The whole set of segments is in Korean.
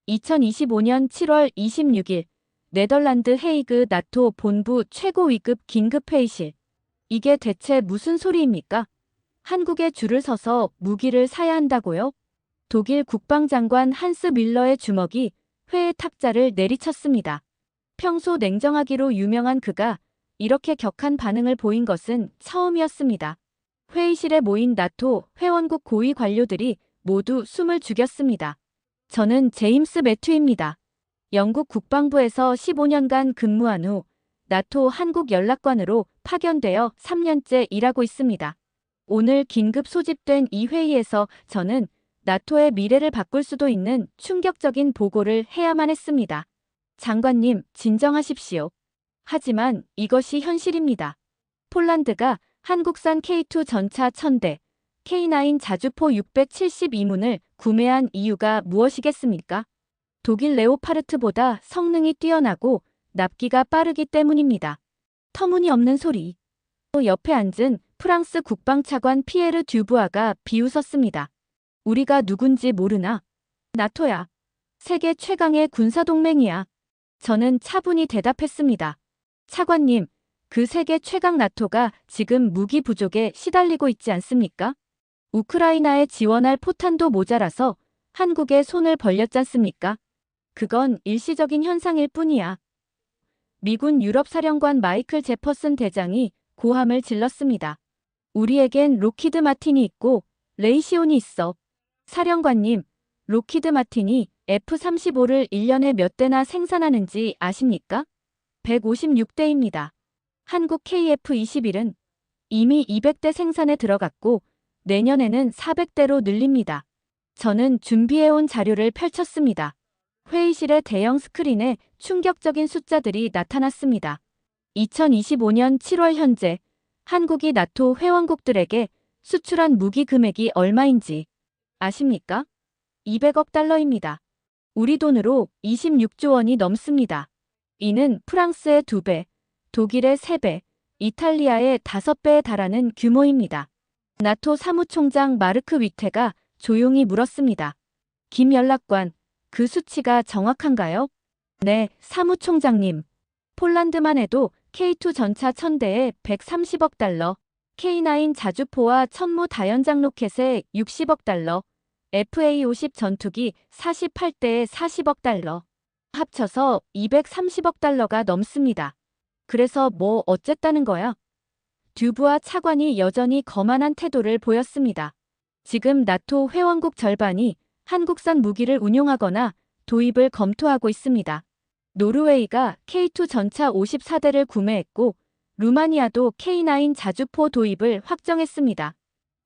2025년 7월 26일 네덜란드 헤이그 나토 본부 최고위급 긴급회의실. 이게 대체 무슨 소리입니까? 한국에 줄을 서서 무기를 사야 한다고요? 독일 국방장관 한스 밀러의 주먹이 회의 탁자를 내리쳤습니다. 평소 냉정하기로 유명한 그가 이렇게 격한 반응을 보인 것은 처음이었습니다. 회의실에 모인 나토 회원국 고위 관료들이 모두 숨을 죽였습니다. 저는 제임스 매튜입니다. 영국 국방부에서 15년간 근무한 후 나토 한국 연락관으로 파견되어 3년째 일하고 있습니다. 오늘 긴급 소집된 이 회의에서 저는 나토의 미래를 바꿀 수도 있는 충격적인 보고를 해야만 했습니다. 장관님, 진정하십시오. 하지만 이것이 현실입니다. 폴란드가 한국산 K2 전차 1000대, K9 자주포 672문을 구매한 이유가 무엇이겠습니까? 독일 레오파르트보다 성능이 뛰어나고 납기가 빠르기 때문입니다. 터무니없는 소리. 또 옆에 앉은 프랑스 국방차관 피에르 듀부아가 비웃었습니다. 우리가 누군지 모르나? 나토야. 세계 최강의 군사동맹이야. 저는 차분히 대답했습니다. 차관님, 그 세계 최강 나토가 지금 무기 부족에 시달리고 있지 않습니까? 우크라이나에 지원할 포탄도 모자라서 한국에 손을 벌렸잖습니까? 그건 일시적인 현상일 뿐이야. 미군 유럽사령관 마이클 제퍼슨 대장이 고함을 질렀습니다. 우리에겐 로키드 마틴이 있고 레이시온이 있어. 사령관님, 로키드 마틴이 F-35를 1년에 몇 대나 생산하는지 아십니까? 156대입니다. 한국 KF-21은 이미 200대 생산에 들어갔고 내년에는 400대로 늘립니다. 저는 준비해온 자료를 펼쳤습니다. 회의실의 대형 스크린에 충격적인 숫자들이 나타났습니다. 2025년 7월 현재 한국이 나토 회원국들에게 수출한 무기 금액이 얼마인지 아십니까? 200억 달러입니다. 우리 돈으로 26조 원이 넘습니다. 이는 프랑스의 2배, 독일의 3배, 이탈리아의 5배에 달하는 규모입니다. 나토 사무총장 마르크 위테가 조용히 물었습니다. 김 연락관, 그 수치가 정확한가요? 네, 사무총장님. 폴란드만 해도 K2 전차 1000대에 130억 달러, K9 자주포와 천무 다연장 로켓에 60억 달러, FA-50 전투기 48대에 40억 달러. 합쳐서 230억 달러가 넘습니다. 그래서 뭐 어쨌다는 거야? 듀부아 차관이 여전히 거만한 태도를 보였습니다. 지금 나토 회원국 절반이 한국산 무기를 운용하거나 도입을 검토하고 있습니다. 노르웨이가 K2 전차 54대를 구매했고 루마니아도 K9 자주포 도입을 확정했습니다.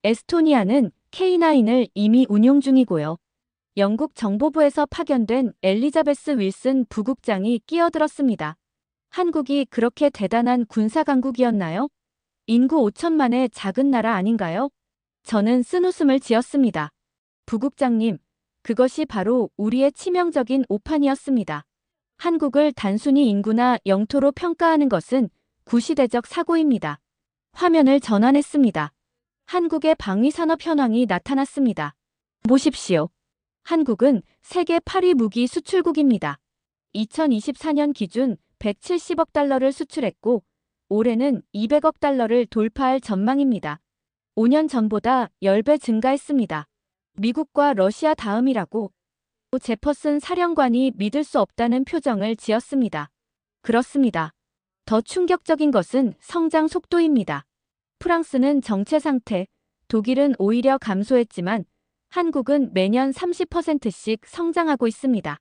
에스토니아는 K9을 이미 운용 중이고요. 영국 정보부에서 파견된 엘리자베스 윌슨 부국장이 끼어들었습니다. 한국이 그렇게 대단한 군사강국이었나요? 인구 5천만의 작은 나라 아닌가요? 저는 쓴웃음을 지었습니다. 부국장님, 그것이 바로 우리의 치명적인 오판이었습니다. 한국을 단순히 인구나 영토로 평가하는 것은 구시대적 사고입니다. 화면을 전환했습니다. 한국의 방위산업 현황이 나타났습니다. 보십시오. 한국은 세계 8위 무기 수출국입니다. 2024년 기준 170억 달러를 수출했고 올해는 200억 달러를 돌파할 전망입니다. 5년 전보다 10배 증가했습니다. 미국과 러시아 다음이라고 제퍼슨 사령관이 믿을 수 없다는 표정을 지었습니다. 그렇습니다. 더 충격적인 것은 성장 속도입니다. 프랑스는 정체 상태, 독일은 오히려 감소했지만 한국은 매년 30%씩 성장하고 있습니다.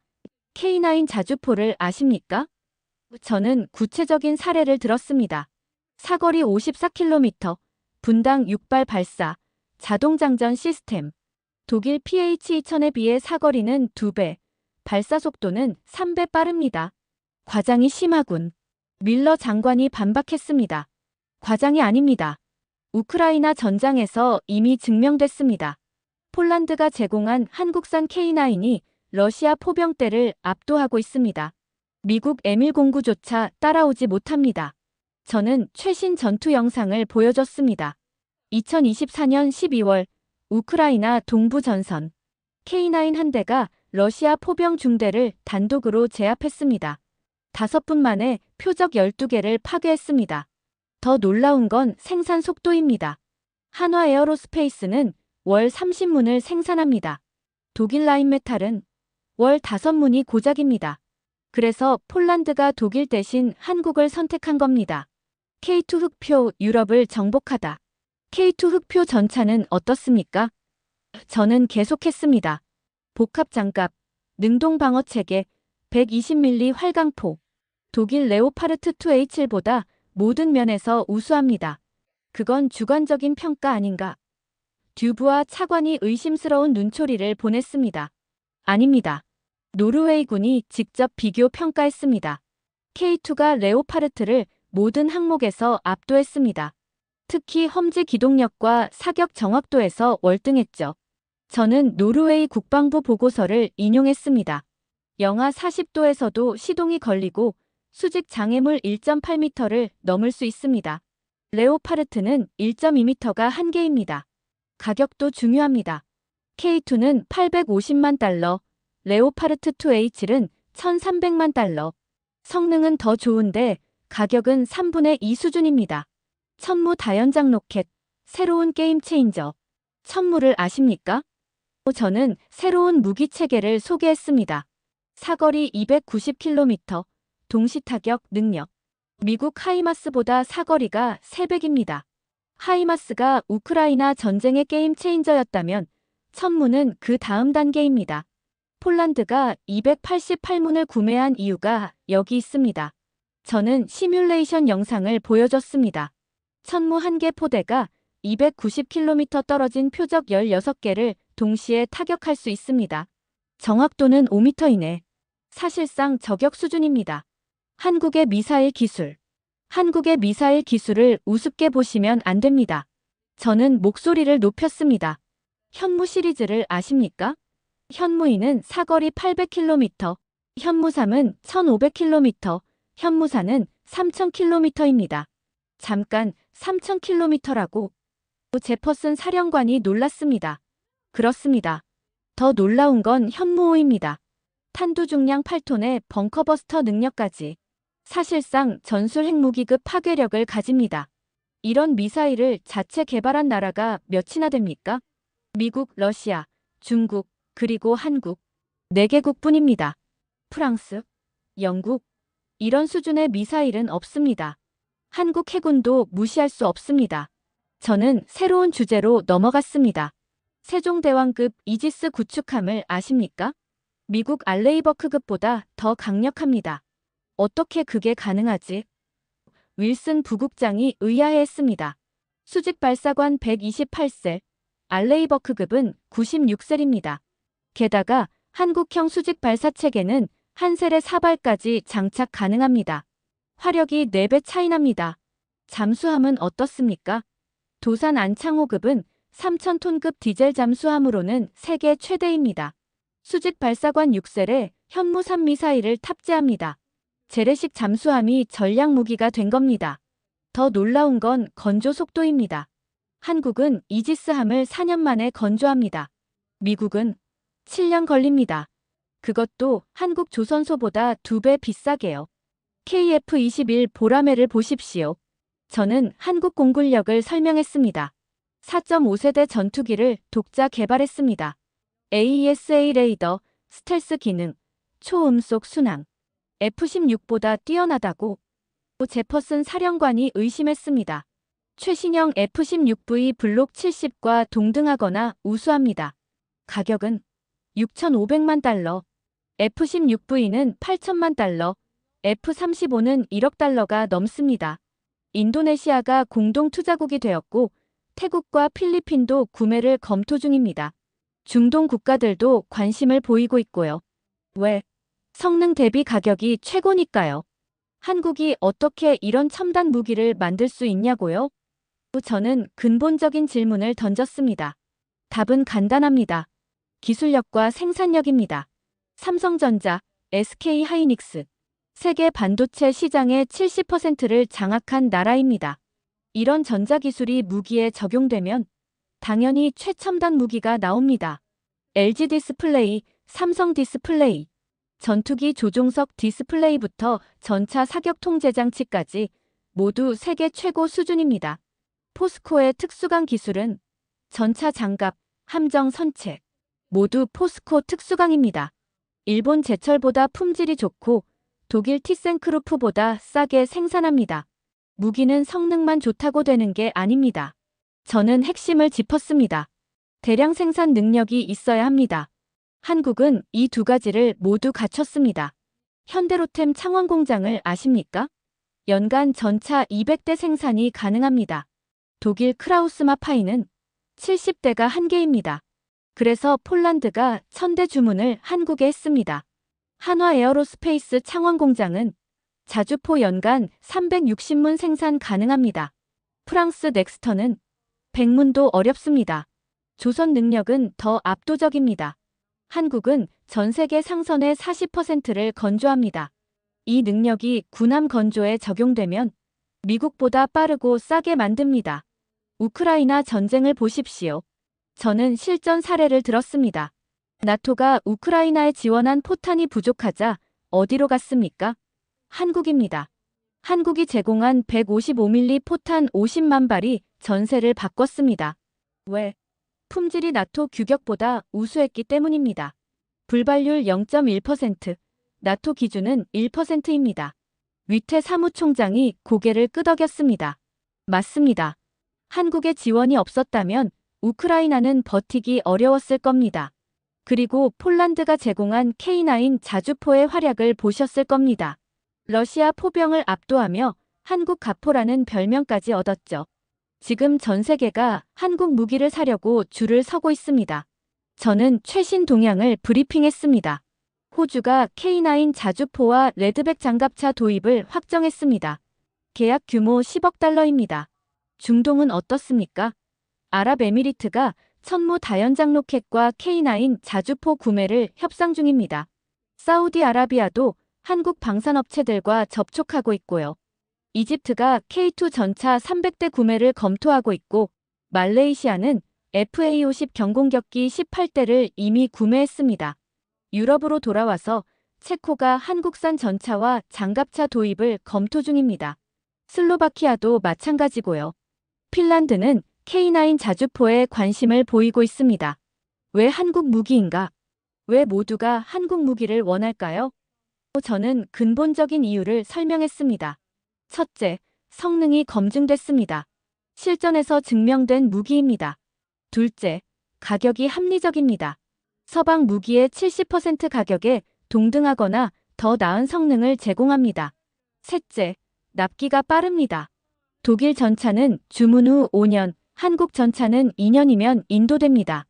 K9 자주포를 아십니까? 저는 구체적인 사례를 들었습니다. 사거리 54km, 분당 6발 발사, 자동장전 시스템. 독일 PH-2000에 비해 사거리는 2배, 발사 속도는 3배 빠릅니다. 과장이 심하군. 밀러 장관이 반박했습니다. 과장이 아닙니다. 우크라이나 전장에서 이미 증명됐습니다. 폴란드가 제공한 한국산 K9이 러시아 포병대를 압도하고 있습니다. 미국 M109조차 따라오지 못합니다. 저는 최신 전투 영상을 보여줬습니다. 2024년 12월 우크라이나 동부 전선 K9 한 대가 러시아 포병 중대를 단독으로 제압했습니다. 5분 만에 표적 12개를 파괴했습니다. 더 놀라운 건 생산 속도입니다. 한화 에어로스페이스는 월 30문을 생산합니다. 독일 라인메탈은 월 5문이 고작입니다. 그래서 폴란드가 독일 대신 한국을 선택한 겁니다. K2 흑표 유럽을 정복하다. K2 흑표 전차는 어떻습니까? 저는 계속했습니다. 복합 장갑, 능동 방어 체계, 120mm 활강포. 독일 레오파르트 2H7보다 모든 면에서 우수합니다. 그건 주관적인 평가 아닌가? 듀브와 차관이 의심스러운 눈초리를 보냈습니다. 아닙니다. 노르웨이군이 직접 비교 평가했습니다. K2가 레오파르트를 모든 항목에서 압도했습니다. 특히 험지 기동력과 사격 정확도에서 월등했죠. 저는 노르웨이 국방부 보고서를 인용했습니다. 영하 40도에서도 시동이 걸리고 수직 장애물 1.8m를 넘을 수 있습니다. 레오파르트는 1.2m가 한계입니다. 가격도 중요합니다. K2는 850만 달러, 레오파르트 2H는 1,300만 달러. 성능은 더 좋은데 가격은 3분의 2 수준입니다. 천무 다연장 로켓, 새로운 게임 체인저. 천무를 아십니까? 저는 새로운 무기 체계를 소개했습니다. 사거리 290km, 동시 타격 능력. 미국 하이마스보다 사거리가 3배입니다. 하이마스가 우크라이나 전쟁의 게임 체인저였다면 천무는 그 다음 단계입니다. 폴란드가 288문을 구매한 이유가 여기 있습니다. 저는 시뮬레이션 영상을 보여줬습니다. 천무 1개 포대가 290km 떨어진 표적 16개를 동시에 타격할 수 있습니다. 정확도는 5m 이내. 사실상 저격 수준입니다. 한국의 미사일 기술. 한국의 미사일 기술을 우습게 보시면 안 됩니다. 저는 목소리를 높였습니다. 현무 시리즈를 아십니까? 현무2는 사거리 800km, 현무3은 1500km, 현무4는 3000km입니다. 잠깐 3000km라고. 제퍼슨 사령관이 놀랐습니다. 그렇습니다. 더 놀라운 건 현무5입니다. 탄두 중량 8톤의 벙커버스터 능력까지. 사실상 전술 핵무기급 파괴력을 가집니다. 이런 미사일을 자체 개발한 나라가 몇이나 됩니까? 미국, 러시아, 중국, 그리고 한국. 4개국뿐입니다. 프랑스, 영국. 이런 수준의 미사일은 없습니다. 한국 해군도 무시할 수 없습니다. 저는 새로운 주제로 넘어갔습니다. 세종대왕급 이지스 구축함을 아십니까? 미국 알레이버크급보다 더 강력합니다. 어떻게 그게 가능하지? 윌슨 부국장이 의아해했습니다. 수직 발사관 128셀, 알레이버크급은 96셀입니다. 게다가 한국형 수직 발사 체계는 한 셀에 4발까지 장착 가능합니다. 화력이 4배 차이 납니다. 잠수함은 어떻습니까? 도산 안창호급은 3,000톤급 디젤 잠수함으로는 세계 최대입니다. 수직 발사관 6셀에 현무3 미사일을 탑재합니다. 재래식 잠수함이 전략 무기가 된 겁니다. 더 놀라운 건 건조 속도입니다. 한국은 이지스함을 4년 만에 건조합니다. 미국은 7년 걸립니다. 그것도 한국 조선소보다 2배 비싸게요. KF-21 보라매를 보십시오. 저는 한국 공군력을 설명했습니다. 4.5세대 전투기를 독자 개발했습니다. AESA 레이더, 스텔스 기능, 초음속 순항. F-16보다 뛰어나다고 제퍼슨 사령관이 의심했습니다. 최신형 F-16V 블록 70과 동등하거나 우수합니다. 가격은 6,500만 달러, F-16V는 8천만 달러, F-35는 1억 달러가 넘습니다. 인도네시아가 공동 투자국이 되었고 태국과 필리핀도 구매를 검토 중입니다. 중동 국가들도 관심을 보이고 있고요. 왜? 성능 대비 가격이 최고니까요. 한국이 어떻게 이런 첨단 무기를 만들 수 있냐고요? 저는 근본적인 질문을 던졌습니다. 답은 간단합니다. 기술력과 생산력입니다. 삼성전자, SK 하이닉스. 세계 반도체 시장의 70%를 장악한 나라입니다. 이런 전자기술이 무기에 적용되면 당연히 최첨단 무기가 나옵니다. LG 디스플레이, 삼성 디스플레이, 전투기 조종석 디스플레이부터 전차 사격 통제 장치까지 모두 세계 최고 수준입니다. 포스코의 특수강 기술은 전차 장갑, 함정 선체 모두 포스코 특수강입니다. 일본 제철보다 품질이 좋고 독일 티센크루프보다 싸게 생산합니다. 무기는 성능만 좋다고 되는 게 아닙니다. 저는 핵심을 짚었습니다. 대량 생산 능력이 있어야 합니다. 한국은 이 두 가지를 모두 갖췄습니다. 현대로템 창원 공장을 아십니까? 연간 전차 200대 생산이 가능합니다. 독일 크라우스마파이는 70대가 한계입니다. 그래서 폴란드가 1000대 주문을 한국에 했습니다. 한화 에어로스페이스 창원 공장은 자주포 연간 360문 생산 가능합니다. 프랑스 넥스터는 100문도 어렵습니다. 조선 능력은 더 압도적입니다. 한국은 전 세계 상선의 40%를 건조합니다. 이 능력이 군함 건조에 적용되면 미국보다 빠르고 싸게 만듭니다. 우크라이나 전쟁을 보십시오. 저는 실전 사례를 들었습니다. 나토가 우크라이나에 지원한 포탄이 부족하자 어디로 갔습니까? 한국입니다. 한국이 제공한 155mm 포탄 50만 발이 전세를 바꿨습니다. 왜? 품질이 나토 규격보다 우수했기 때문입니다. 불발률 0.1%, 나토 기준은 1%입니다. 위태 사무총장이 고개를 끄덕였습니다. 맞습니다. 한국의 지원이 없었다면 우크라이나는 버티기 어려웠을 겁니다. 그리고 폴란드가 제공한 K9 자주포의 활약을 보셨을 겁니다. 러시아 포병을 압도하며 한국 가포라는 별명까지 얻었죠. 지금 전 세계가 한국 무기를 사려고 줄을 서고 있습니다. 저는 최신 동향을 브리핑했습니다. 호주가 K9 자주포와 레드백 장갑차 도입을 확정했습니다. 계약 규모 10억 달러입니다. 중동은 어떻습니까? 아랍에미리트가 천무 다연장 로켓과 K9 자주포 구매를 협상 중입니다. 사우디아라비아도 한국 방산업체들과 접촉하고 있고요. 이집트가 K2 전차 300대 구매를 검토하고 있고 말레이시아는 FA50 경공격기 18대를 이미 구매했습니다. 유럽으로 돌아와서 체코가 한국산 전차와 장갑차 도입을 검토 중입니다. 슬로바키아도 마찬가지고요. 핀란드는 K9 자주포에 관심을 보이고 있습니다. 왜 한국 무기인가? 왜 모두가 한국 무기를 원할까요? 저는 근본적인 이유를 설명했습니다. 첫째, 성능이 검증됐습니다. 실전에서 증명된 무기입니다. 둘째, 가격이 합리적입니다. 서방 무기의 70% 가격에 동등하거나 더 나은 성능을 제공합니다. 셋째, 납기가 빠릅니다. 독일 전차는 주문 후 5년, 한국 전차는 2년이면 인도됩니다.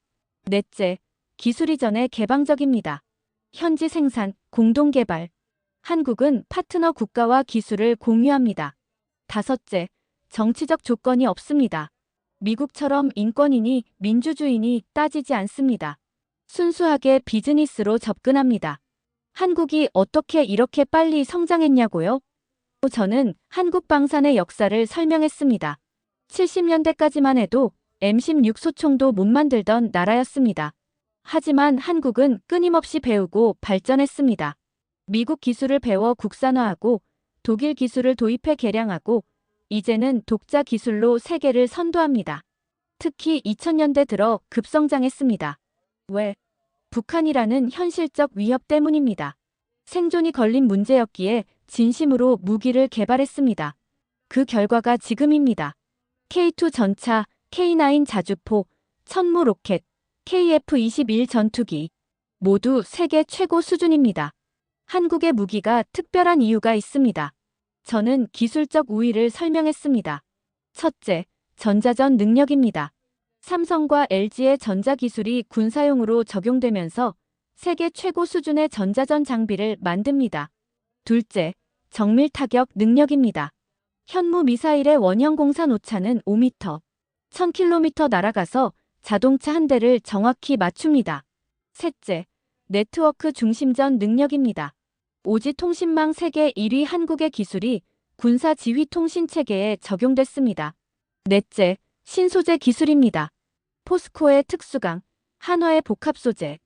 넷째, 기술 이전에 개방적입니다. 현지 생산, 공동 개발. 한국은 파트너 국가와 기술을 공유합니다. 다섯째, 정치적 조건이 없습니다. 미국처럼 인권이니 민주주의니 따지지 않습니다. 순수하게 비즈니스로 접근합니다. 한국이 어떻게 이렇게 빨리 성장했냐고요? 저는 한국 방산의 역사를 설명했습니다. 70년대까지만 해도 M16 소총도 못 만들던 나라였습니다. 하지만 한국은 끊임없이 배우고 발전했습니다. 미국 기술을 배워 국산화하고 독일 기술을 도입해 개량하고 이제는 독자 기술로 세계를 선도합니다. 특히 2000년대 들어 급성장했습니다. 왜? 북한이라는 현실적 위협 때문입니다. 생존이 걸린 문제였기에 진심으로 무기를 개발했습니다. 그 결과가 지금입니다. K2 전차, K9 자주포, 천무 로켓, KF-21 전투기 모두 세계 최고 수준입니다. 한국의 무기가 특별한 이유가 있습니다. 저는 기술적 우위를 설명했습니다. 첫째, 전자전 능력입니다. 삼성과 LG의 전자기술이 군사용으로 적용되면서 세계 최고 수준의 전자전 장비를 만듭니다. 둘째, 정밀 타격 능력입니다. 현무 미사일의 원형 공산 오차는 5m, 1000km 날아가서 자동차 한 대를 정확히 맞춥니다. 셋째, 네트워크 중심전 능력입니다. 오지 통신망 세계 1위 한국의 기술이 군사 지휘 통신 체계에 적용됐습니다. 넷째, 신소재 기술입니다. 포스코의 특수강, 한화의 복합 소재,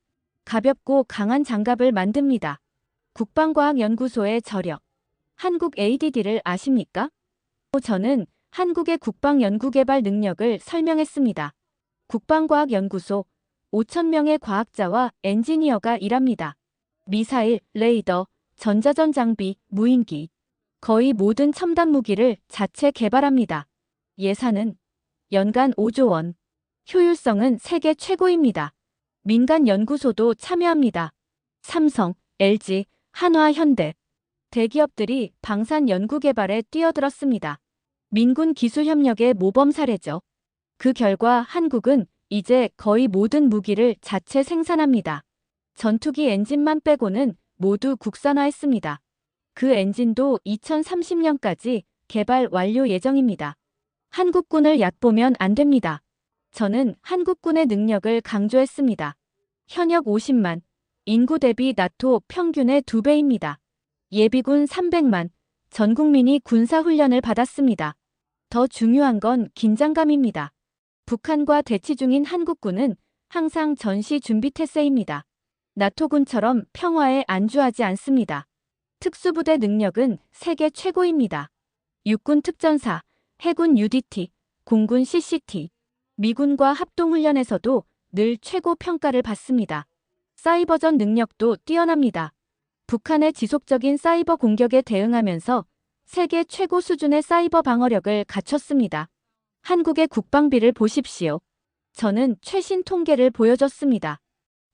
가볍고 강한 장갑을 만듭니다. 국방과학연구소의 저력. 한국 ADD를 아십니까? 저는 한국의 국방연구개발 능력을 설명했습니다. 국방과학연구소 5,000명의 과학자와 엔지니어가 일합니다. 미사일, 레이더, 전자전 장비, 무인기. 거의 모든 첨단 무기를 자체 개발합니다. 예산은 연간 5조 원. 효율성은 세계 최고입니다. 민간 연구소도 참여합니다. 삼성, LG, 한화, 현대. 대기업들이 방산 연구 개발에 뛰어들었습니다. 민군 기술 협력의 모범 사례죠. 그 결과 한국은 이제 거의 모든 무기를 자체 생산합니다. 전투기 엔진만 빼고는 모두 국산화했습니다. 그 엔진도 2030년까지 개발 완료 예정입니다. 한국군을 얕보면 안 됩니다. 저는 한국군의 능력을 강조했습니다. 현역 50만, 인구 대비 나토 평균의 2배입니다. 예비군 300만, 전 국민이 군사훈련을 받았습니다. 더 중요한 건 긴장감입니다. 북한과 대치 중인 한국군은 항상 전시 준비 태세입니다. 나토군처럼 평화에 안주하지 않습니다. 특수부대 능력은 세계 최고입니다. 육군 특전사, 해군 UDT, 공군 CCT, 미군과 합동훈련에서도 늘 최고 평가를 받습니다. 사이버전 능력도 뛰어납니다. 북한의 지속적인 사이버 공격에 대응하면서 세계 최고 수준의 사이버 방어력을 갖췄습니다. 한국의 국방비를 보십시오. 저는 최신 통계를 보여줬습니다.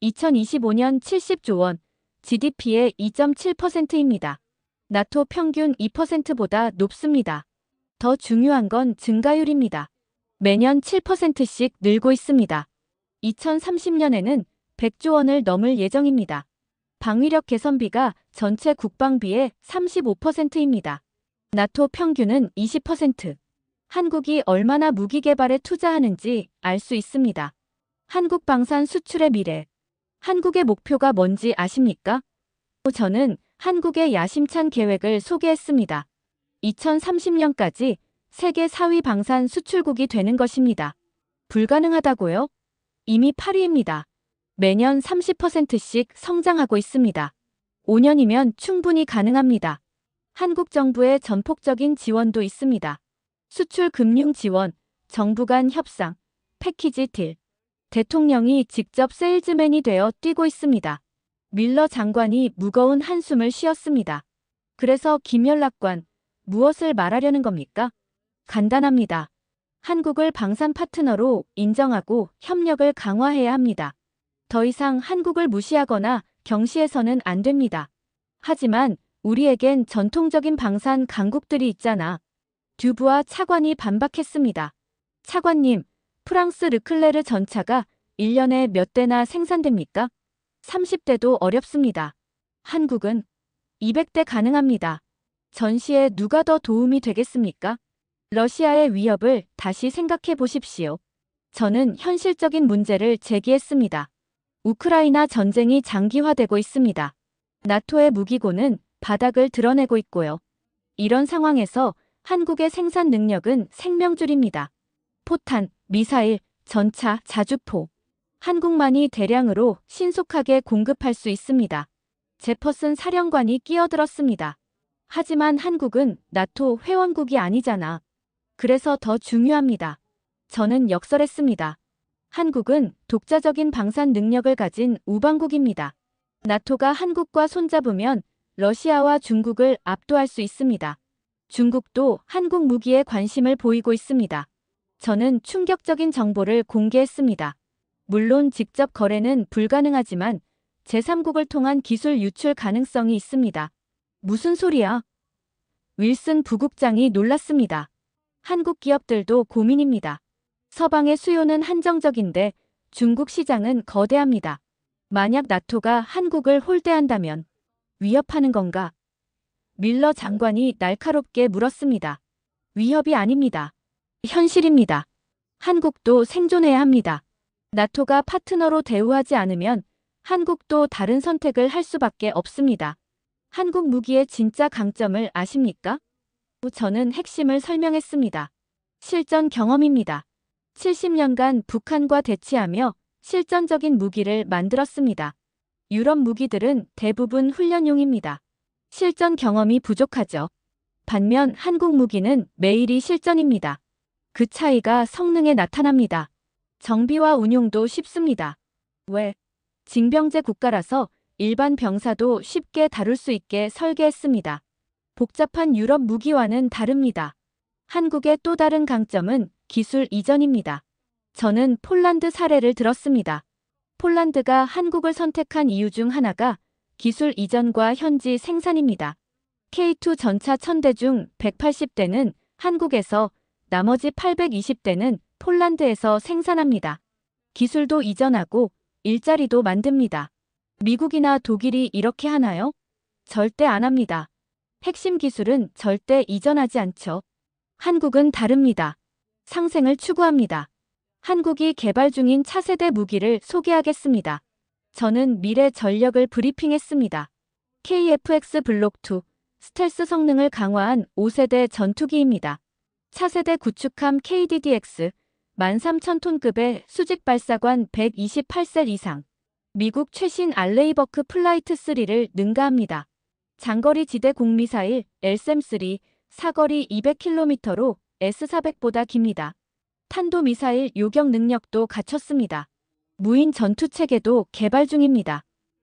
2025년 70조 원, GDP의 2.7%입니다. 나토 평균 2%보다 높습니다. 더 중요한 건 증가율입니다. 매년 7%씩 늘고 있습니다. 2030년에는 100조 원을 넘을 예정입니다. 방위력 개선비가 전체 국방비의 35%입니다. 나토 평균은 20%. 한국이 얼마나 무기 개발에 투자하는지 알 수 있습니다. 한국 방산 수출의 미래. 한국의 목표가 뭔지 아십니까? 저는 한국의 야심찬 계획을 소개했습니다. 2030년까지 세계 4위 방산 수출국이 되는 것입니다. 불가능하다고요? 이미 8위입니다. 매년 30%씩 성장하고 있습니다. 5년이면 충분히 가능합니다. 한국 정부의 전폭적인 지원도 있습니다. 수출 금융 지원, 정부 간 협상, 패키지 딜. 대통령이 직접 세일즈맨이 되어 뛰고 있습니다. 밀러 장관이 무거운 한숨을 쉬었습니다. 그래서 김연락관, 무엇을 말하려는 겁니까? 간단합니다. 한국을 방산 파트너로 인정하고 협력을 강화해야 합니다. 더 이상 한국을 무시하거나 경시해서는 안 됩니다. 하지만 우리에겐 전통적인 방산 강국들이 있잖아. 듀부아 차관이 반박했습니다. 차관님, 프랑스 르클레르 전차가 1년에 몇 대나 생산됩니까? 30대도 어렵습니다. 한국은 200대 가능합니다. 전시에 누가 더 도움이 되겠습니까? 러시아의 위협을 다시 생각해 보십시오. 저는 현실적인 문제를 제기했습니다. 우크라이나 전쟁이 장기화되고 있습니다. 나토의 무기고는 바닥을 드러내고 있고요. 이런 상황에서 한국의 생산 능력은 생명줄입니다. 포탄, 미사일, 전차, 자주포. 한국만이 대량으로 신속하게 공급할 수 있습니다. 제퍼슨 사령관이 끼어들었습니다. 하지만 한국은 나토 회원국이 아니잖아. 그래서 더 중요합니다. 저는 역설했습니다. 한국은 독자적인 방산 능력을 가진 우방국입니다. 나토가 한국과 손잡으면 러시아와 중국을 압도할 수 있습니다. 중국도 한국 무기에 관심을 보이고 있습니다. 저는 충격적인 정보를 공개했습니다. 물론 직접 거래는 불가능하지만 제3국을 통한 기술 유출 가능성이 있습니다. 무슨 소리야? 윌슨 부국장이 놀랐습니다. 한국 기업들도 고민입니다. 서방의 수요는 한정적인데 중국 시장은 거대합니다. 만약 나토가 한국을 홀대한다면 위협하는 건가? 밀러 장관이 날카롭게 물었습니다. 위협이 아닙니다. 현실입니다. 한국도 생존해야 합니다. 나토가 파트너로 대우하지 않으면 한국도 다른 선택을 할 수밖에 없습니다. 한국 무기의 진짜 강점을 아십니까? 저는 핵심을 설명했습니다. 실전 경험입니다. 70년간 북한과 대치하며 실전적인 무기를 만들었습니다. 유럽 무기들은 대부분 훈련용입니다. 실전 경험이 부족하죠. 반면 한국 무기는 매일이 실전입니다. 그 차이가 성능에 나타납니다. 정비와 운용도 쉽습니다. 왜? 징병제 국가라서 일반 병사도 쉽게 다룰 수 있게 설계했습니다. 복잡한 유럽 무기와는 다릅니다. 한국의 또 다른 강점은 기술 이전입니다. 저는 폴란드 사례를 들었습니다. 폴란드가 한국을 선택한 이유 중 하나가 기술 이전과 현지 생산입니다. K2 전차 1000대 중 180대는 한국에서, 나머지 820대는 폴란드에서 생산합니다. 기술도 이전하고 일자리도 만듭니다. 미국이나 독일이 이렇게 하나요? 절대 안 합니다. 핵심 기술은 절대 이전하지 않죠. 한국은 다릅니다. 상생을 추구합니다. 한국이 개발 중인 차세대 무기를 소개하겠습니다. 저는 미래 전력을 브리핑했습니다. KF-X 블록2, 스텔스 성능을 강화한 5세대 전투기입니다. 차세대 구축함 KDDX, 13,000톤급의 수직 발사관 128셀 이상. 미국 최신 알레이버크 플라이트 3를 능가합니다. 장거리 지대 공미사일 LSAM-3, 사거리 200km로 S-400보다 깁니다. 탄도미사일 요격 능력도 갖췄습니다. 무인 전투체계도 개발 중입니다.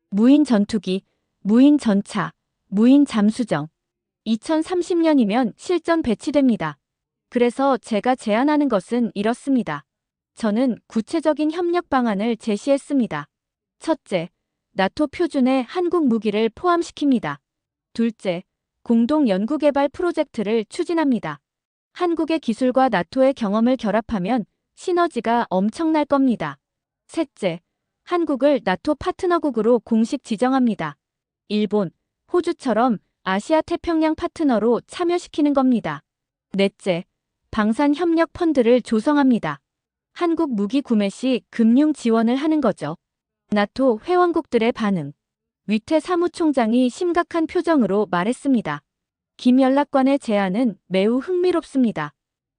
무인 전투기, 무인 전차, 무인 잠수정. 2030년이면 실전 배치됩니다. 그래서 제가 제안하는 것은 이렇습니다. 저는 구체적인 협력 방안을 제시했습니다. 첫째, 나토 표준에 한국 무기를 포함시킵니다. 둘째, 공동 연구개발 프로젝트를 추진합니다. 한국의 기술과 나토의 경험을 결합하면 시너지가 엄청날 겁니다. 셋째, 한국을 나토 파트너국으로 공식 지정합니다. 일본, 호주처럼 아시아 태평양 파트너로 참여시키는 겁니다. 넷째, 방산협력 펀드를 조성합니다. 한국 무기 구매 시 금융 지원을 하는 거죠. 나토 회원국들의 반응. 위태 사무총장이 심각한 표정으로 말했습니다. 김 연락관의 제안은 매우 흥미롭습니다.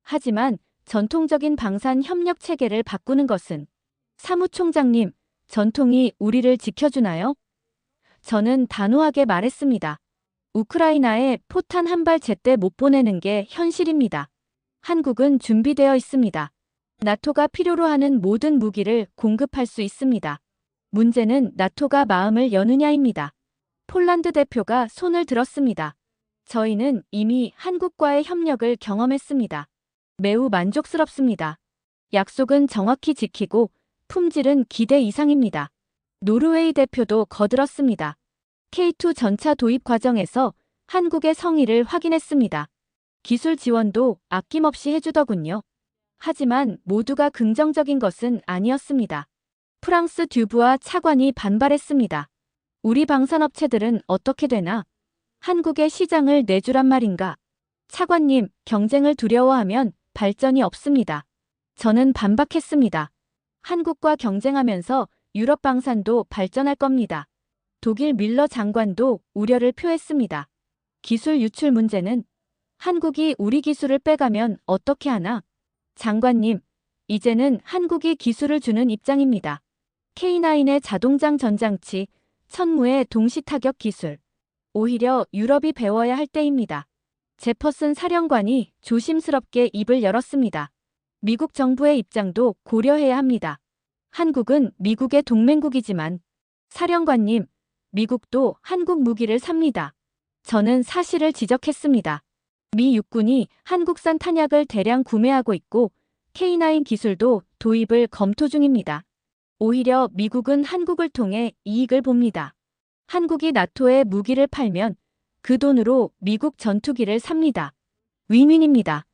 하지만 전통적인 방산 협력 체계를 바꾸는 것은, 사무총장님, 전통이 우리를 지켜주나요? 저는 단호하게 말했습니다. 우크라이나에 포탄 한 발 제때 못 보내는 게 현실입니다. 한국은 준비되어 있습니다. 나토가 필요로 하는 모든 무기를 공급할 수 있습니다. 문제는 나토가 마음을 여느냐입니다. 폴란드 대표가 손을 들었습니다. 저희는 이미 한국과의 협력을 경험했습니다. 매우 만족스럽습니다. 약속은 정확히 지키고 품질은 기대 이상입니다. 노르웨이 대표도 거들었습니다. K2 전차 도입 과정에서 한국의 성의를 확인했습니다. 기술 지원도 아낌없이 해주더군요. 하지만 모두가 긍정적인 것은 아니었습니다. 프랑스 듀부아 차관이 반발했습니다. 우리 방산업체들은 어떻게 되나? 한국의 시장을 내주란 말인가? 차관님, 경쟁을 두려워하면 발전이 없습니다. 저는 반박했습니다. 한국과 경쟁하면서 유럽 방산도 발전할 겁니다. 독일 밀러 장관도 우려를 표했습니다. 기술 유출 문제는, 한국이 우리 기술을 빼가면 어떻게 하나? 장관님, 이제는 한국이 기술을 주는 입장입니다. K9의 자동장 전장치, 천무의 동시 타격 기술. 오히려 유럽이 배워야 할 때입니다. 제퍼슨 사령관이 조심스럽게 입을 열었습니다. 미국 정부의 입장도 고려해야 합니다. 한국은 미국의 동맹국이지만, 사령관님, 미국도 한국 무기를 삽니다. 저는 사실을 지적했습니다. 미 육군이 한국산 탄약을 대량 구매하고 있고 K9 기술도 도입을 검토 중입니다. 오히려 미국은 한국을 통해 이익을 봅니다. 한국이 나토에 무기를 팔면 그 돈으로 미국 전투기를 삽니다. 윈윈입니다.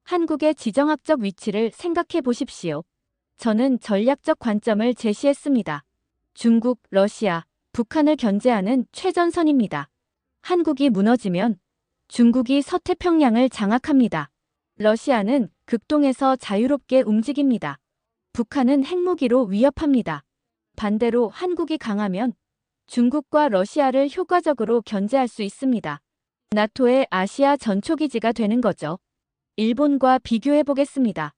한국의 지정학적 위치를 생각해 보십시오. 저는 전략적 관점을 제시했습니다. 중국, 러시아, 북한을 견제하는 최전선입니다. 한국이 무너지면 중국이 서태평양을 장악합니다. 러시아는 극동에서 자유롭게 움직입니다. 북한은 핵무기로 위협합니다. 반대로 한국이 강하면 중국과 러시아를 효과적으로 견제할 수 있습니다. 나토의 아시아 전초기지가 되는 거죠. 일본과 비교해 보겠습니다.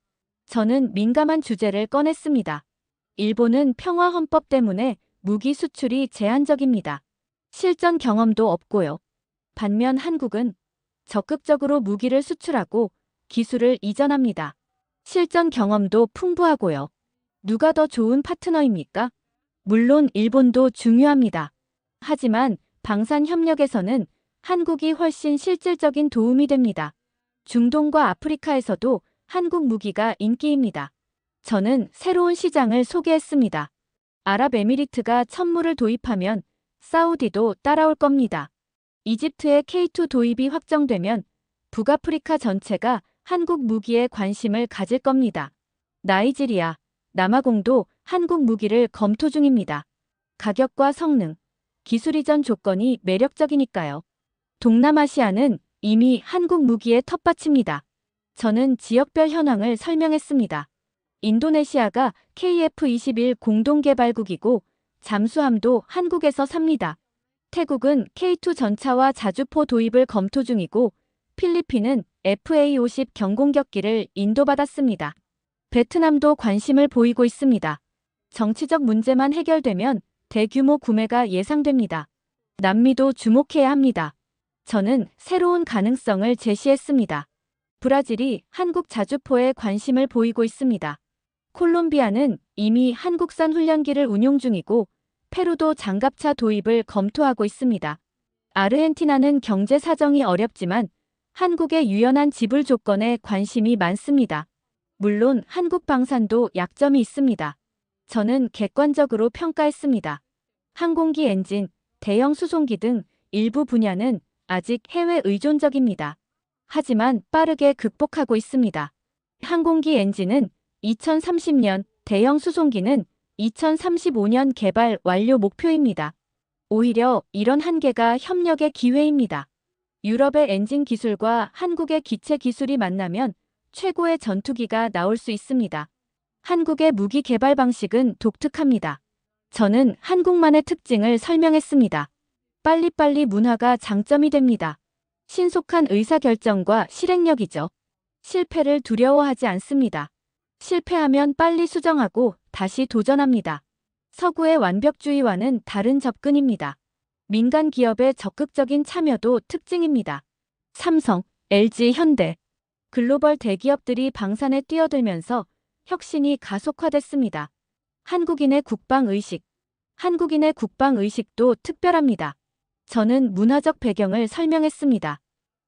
저는 민감한 주제를 꺼냈습니다. 일본은 평화헌법 때문에 무기 수출이 제한적입니다. 실전 경험도 없고요. 반면 한국은 적극적으로 무기를 수출하고 기술을 이전합니다. 실전 경험도 풍부하고요. 누가 더 좋은 파트너입니까? 물론 일본도 중요합니다. 하지만 방산 협력에서는 한국이 훨씬 실질적인 도움이 됩니다. 중동과 아프리카에서도 한국 무기가 인기입니다. 저는 새로운 시장을 소개했습니다. 아랍에미리트가 천무를 도입하면 사우디도 따라올 겁니다. 이집트의 K2 도입이 확정되면 북아프리카 전체가 한국 무기에 관심을 가질 겁니다. 나이지리아, 남아공도 한국 무기를 검토 중입니다. 가격과 성능, 기술 이전 조건이 매력적이니까요. 동남아시아는 이미 한국 무기의 텃밭입니다. 저는 지역별 현황을 설명했습니다. 인도네시아가 KF-21 공동개발국이고 잠수함도 한국에서 삽니다. 태국은 K2 전차와 자주포 도입을 검토 중이고 필리핀은 FA-50 경공격기를 인도받았습니다. 베트남도 관심을 보이고 있습니다. 정치적 문제만 해결되면 대규모 구매가 예상됩니다. 남미도 주목해야 합니다. 저는 새로운 가능성을 제시했습니다. 브라질이 한국 자주포에 관심을 보이고 있습니다. 콜롬비아는 이미 한국산 훈련기를 운용 중이고 페루도 장갑차 도입을 검토하고 있습니다. 아르헨티나는 경제 사정이 어렵지만 한국의 유연한 지불 조건에 관심이 많습니다. 물론 한국 방산도 약점이 있습니다. 저는 객관적으로 평가했습니다. 항공기 엔진, 대형 수송기 등 일부 분야는 아직 해외 의존적입니다. 하지만 빠르게 극복하고 있습니다. 항공기 엔진은 2030년, 대형 수송기는 2035년 개발 완료 목표입니다. 오히려 이런 한계가 협력의 기회입니다. 유럽의 엔진 기술과 한국의 기체 기술이 만나면 최고의 전투기가 나올 수 있습니다. 한국의 무기 개발 방식은 독특합니다. 저는 한국만의 특징을 설명했습니다. 빨리빨리 문화가 장점이 됩니다. 신속한 의사결정과 실행력이죠. 실패를 두려워하지 않습니다. 실패하면 빨리 수정하고 다시 도전합니다. 서구의 완벽주의와는 다른 접근입니다. 민간 기업의 적극적인 참여도 특징입니다. 삼성, LG, 현대, 글로벌 대기업들이 방산에 뛰어들면서 혁신이 가속화됐습니다. 한국인의 국방의식도 특별합니다. 저는 문화적 배경을 설명했습니다.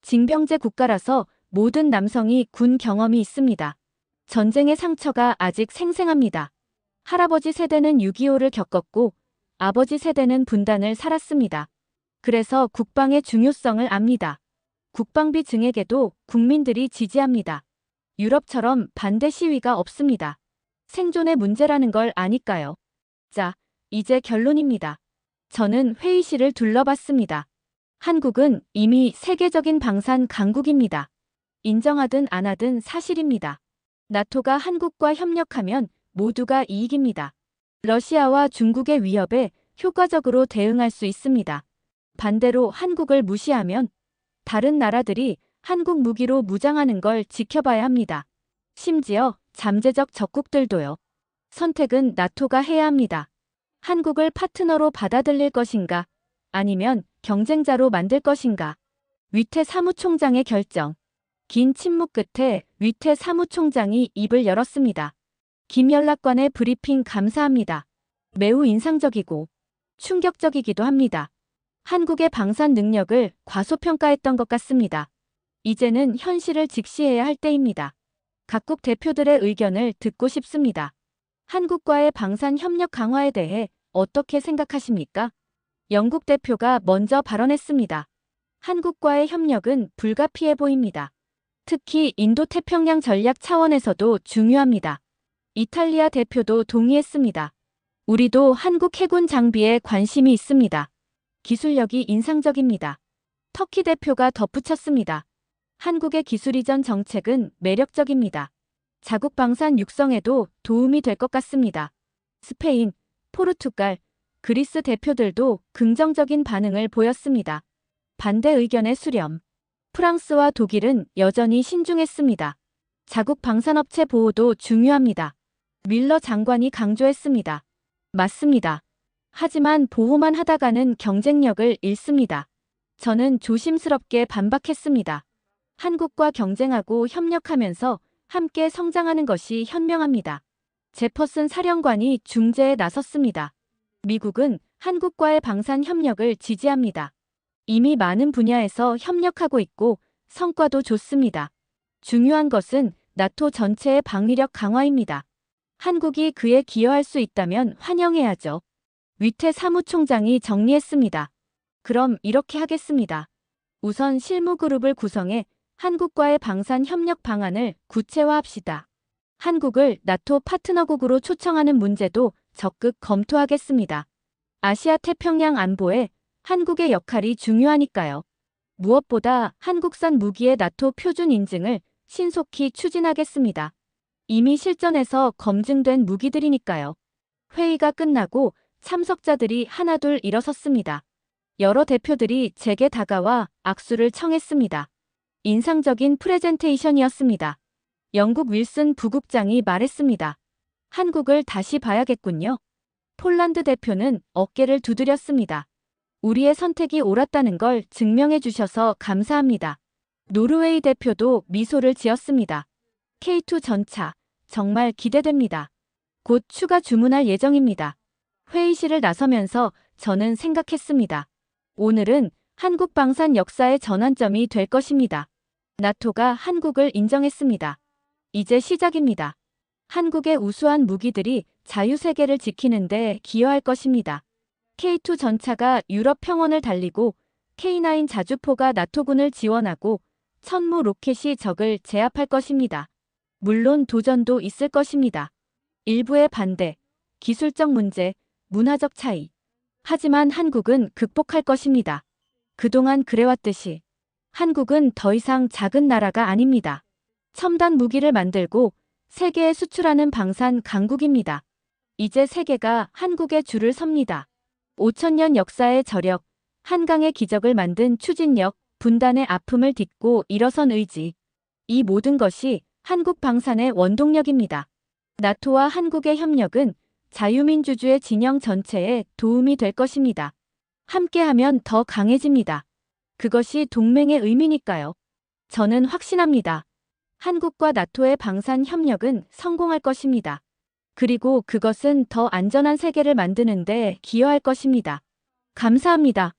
징병제 국가라서 모든 남성이 군 경험이 있습니다. 전쟁의 상처가 아직 생생합니다. 할아버지 세대는 6.25를 겪었고 아버지 세대는 분단을 살았습니다. 그래서 국방의 중요성을 압니다. 국방비 증액에도 국민들이 지지합니다. 유럽처럼 반대 시위가 없습니다. 생존의 문제라는 걸 아니까요. 자, 이제 결론입니다. 저는 회의실을 둘러봤습니다. 한국은 이미 세계적인 방산 강국입니다. 인정하든 안 하든 사실입니다. 나토가 한국과 협력하면 모두가 이익입니다. 러시아와 중국의 위협에 효과적으로 대응할 수 있습니다. 반대로 한국을 무시하면 다른 나라들이 한국 무기로 무장하는 걸 지켜봐야 합니다. 심지어 잠재적 적국들도요. 선택은 나토가 해야 합니다. 한국을 파트너로 받아들일 것인가, 아니면 경쟁자로 만들 것인가. 위태 사무총장의 결정. 긴 침묵 끝에 위태 사무총장이 입을 열었습니다. 김 연락관의 브리핑 감사합니다. 매우 인상적이고 충격적이기도 합니다. 한국의 방산 능력을 과소평가했던 것 같습니다. 이제는 현실을 직시해야 할 때입니다. 각국 대표들의 의견을 듣고 싶습니다. 한국과의 방산 협력 강화에 대해 어떻게 생각하십니까? 영국 대표가 먼저 발언했습니다. 한국과의 협력은 불가피해 보입니다. 특히 인도태평양 전략 차원에서도 중요합니다. 이탈리아 대표도 동의했습니다. 우리도 한국 해군 장비에 관심이 있습니다. 기술력이 인상적입니다. 터키 대표가 덧붙였습니다. 한국의 기술 이전 정책은 매력적입니다. 자국 방산 육성에도 도움이 될 것 같습니다. 스페인, 포르투갈, 그리스 대표들도 긍정적인 반응을 보였습니다. 반대 의견의 수렴. 프랑스와 독일은 여전히 신중했습니다. 자국 방산업체 보호도 중요합니다. 밀러 장관이 강조했습니다. 맞습니다. 하지만 보호만 하다가는 경쟁력을 잃습니다. 저는 조심스럽게 반박했습니다. 한국과 경쟁하고 협력하면서 함께 성장하는 것이 현명합니다. 제퍼슨 사령관이 중재에 나섰습니다. 미국은 한국과의 방산 협력을 지지합니다. 이미 많은 분야에서 협력하고 있고 성과도 좋습니다. 중요한 것은 나토 전체의 방위력 강화입니다. 한국이 그에 기여할 수 있다면 환영해야죠. 위태 사무총장이 정리했습니다. 그럼 이렇게 하겠습니다. 우선 실무그룹을 구성해 한국과의 방산 협력 방안을 구체화합시다. 한국을 나토 파트너국으로 초청하는 문제도 적극 검토하겠습니다. 아시아 태평양 안보에 한국의 역할이 중요하니까요. 무엇보다 한국산 무기의 나토 표준 인증을 신속히 추진하겠습니다. 이미 실전에서 검증된 무기들이니까요. 회의가 끝나고 참석자들이 하나둘 일어섰습니다. 여러 대표들이 제게 다가와 악수를 청했습니다. 인상적인 프레젠테이션이었습니다. 영국 윌슨 부국장이 말했습니다. 한국을 다시 봐야겠군요. 폴란드 대표는 어깨를 두드렸습니다. 우리의 선택이 옳았다는 걸 증명해 주셔서 감사합니다. 노르웨이 대표도 미소를 지었습니다. K2 전차, 정말 기대됩니다. 곧 추가 주문할 예정입니다. 회의실을 나서면서 저는 생각했습니다. 오늘은 한국 방산 역사의 전환점이 될 것입니다. 나토가 한국을 인정했습니다. 이제 시작입니다. 한국의 우수한 무기들이 자유세계를 지키는 데 기여할 것입니다. K2 전차가 유럽 평원을 달리고 K9 자주포가 나토군을 지원하고 천무 로켓이 적을 제압할 것입니다. 물론 도전도 있을 것입니다. 일부의 반대, 기술적 문제, 문화적 차이. 하지만 한국은 극복할 것입니다. 그동안 그래왔듯이 한국은 더 이상 작은 나라가 아닙니다. 첨단 무기를 만들고 세계에 수출하는 방산 강국입니다. 이제 세계가 한국의 줄을 섭니다. 5,000년 역사의 저력, 한강의 기적을 만든 추진력, 분단의 아픔을 딛고 일어선 의지. 이 모든 것이 한국 방산의 원동력입니다. 나토와 한국의 협력은 자유민주주의 진영 전체에 도움이 될 것입니다. 함께하면 더 강해집니다. 그것이 동맹의 의미니까요. 저는 확신합니다. 한국과 나토의 방산 협력은 성공할 것입니다. 그리고 그것은 더 안전한 세계를 만드는 데 기여할 것입니다. 감사합니다.